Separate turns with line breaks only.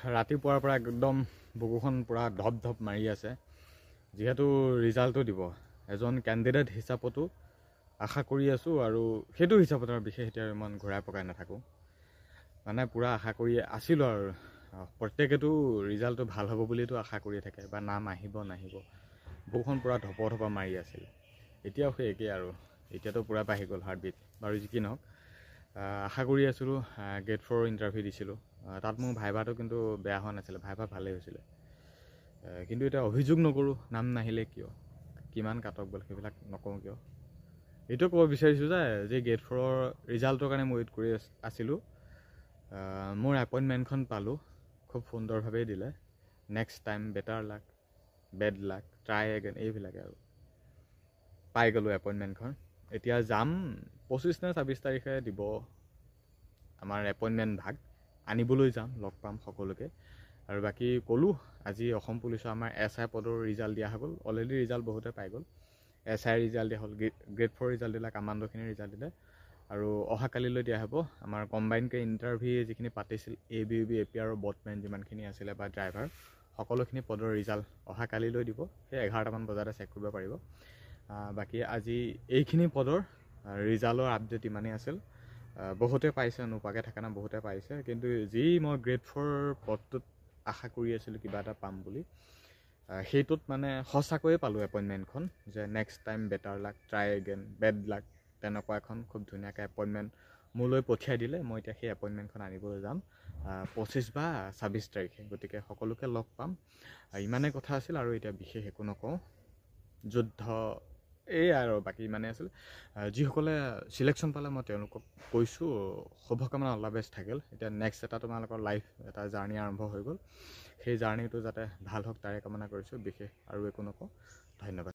ৰাতিপুৱাৰ পৰা একদম বুকুখন পূৰা ধপ ধপ মাৰি আছে। যিহেতু ৰিজাল্টটো দিব, এজন কেণ্ডিডেট হিচাপতো আশা কৰি আছোঁ, আৰু সেইটো হিচাপত আৰু বিশেষ এতিয়া ইমান ঘূৰাই পকাই নাথাকোঁ। মানে পূৰা আশা কৰি আছিলোঁ, আৰু প্ৰত্যেকেতো ৰিজাল্টটো ভাল হ'ব বুলিতো আশা কৰি থাকে, বা নাম আহিব নাহিব। বুকুখন পূৰা ধপ ধপা মাৰি আছিল। এতিয়াও সেই একেই, আৰু এতিয়াতো পূৰা বাঢ়ি গ'ল হাৰ্টবিট। বাৰু যি কি নহওক, আশা কৰি আছিলোঁ। গ্ৰেড 4 ইণ্টাৰভিউ দিছিলোঁ। তাত মোৰ ভাইভাটো কিন্তু বেয়া হোৱা নাছিলে, ভাইভা ভালেই হৈছিলে। কিন্তু এতিয়া অভিযোগ নকৰোঁ, নাম নাহিলে কিয়, কিমান কাটক গ'ল সেইবিলাক নকওঁ কিয়। এইটো ক'ব বিচাৰিছোঁ যে গ্ৰেড 4ৰ ৰিজাল্টৰ কাৰণে মই ৱেইট কৰি আছিলোঁ। মোৰ এপইণ্টমেণ্টখন পালোঁ, খুব সুন্দৰভাৱেই দিলে। Next time better luck, bad luck, try again, এইবিলাকে আৰু পাই গ'লোঁ এপইণ্টমেণ্টখন। এতিয়া যাম 25 নে 26 তাৰিখে দিব আমাৰ এপইণ্টমেণ্ট ভাগ, আনিবলৈ যাম, লগ পাম সকলোকে। আৰু বাকী ক'লোঁ, আজি অসম পুলিচৰ আমাৰ SI পদৰ ৰিজাল্ট দিয়া হৈ গ'ল। অলৰেডি ৰিজাল্ট বহুতে পাই গ'ল। SI ৰিজাল্ট দিয়া হ'ল, গ্ৰেড 4 ৰিজাল্ট দিলে, কামাণ্ডোখিনিৰ ৰিজাল্ট দিলে। আৰু অহাকালিলৈ দিয়া হ'ব আমাৰ কম্বাইনকৈ ইণ্টাৰভিউ যিখিনি পাতিছিল, ABUB, APR আৰু বটমেন যিমানখিনি আছিলে, বা ড্ৰাইভাৰ, সকলোখিনি পদৰ ৰিজাল্ট অহাকালিলৈ দিব। সেই 11টামান বজাতে চেক কৰিব পাৰিব। বাকী আজি এইখিনি পদৰ ৰিজাল্টৰ আপডেট ইমানেই আছিল। বহুতে পাইছে, নোপোৱাকৈ থকা নাই, বহুতে পাইছে। কিন্তু যি মই গ্ৰেড 4 পদটোত আশা কৰি আছিলোঁ কিবা এটা পাম বুলি, সেইটোত মানে সঁচাকৈয়ে পালোঁ এপইণ্টমেণ্টখন। যে next time better luck, try again, bad luck, তেনেকুৱা এখন খুব ধুনীয়াকৈ এপইণ্টমেণ্ট মোলৈ পঠিয়াই দিলে। মই এতিয়া সেই এপইণ্টমেণ্টখন আনিবলৈ যাম 25 বা 26 তাৰিখে। গতিকে সকলোকে লগ পাম। ইমানেই কথা আছিল, আৰু এতিয়া বিশেষ একো নকওঁ। যুদ্ধ এই আৰু বাকী ইমানেই আছিল। যিসকলে চিলেকশ্যন পালে মই তেওঁলোকক কৈছোঁ শুভকামনা, অল দ্য বেষ্ট থাকিল। এতিয়া নেক্সট এটা তোমালোকৰ লাইফ এটা জাৰ্ণি আৰম্ভ হৈ গ'ল। সেই জাৰ্ণিটো যাতে ভাল হওক তাৰে কামনা কৰিছোঁ। বিশেষ আৰু একো নকওঁ। ধন্যবাদ।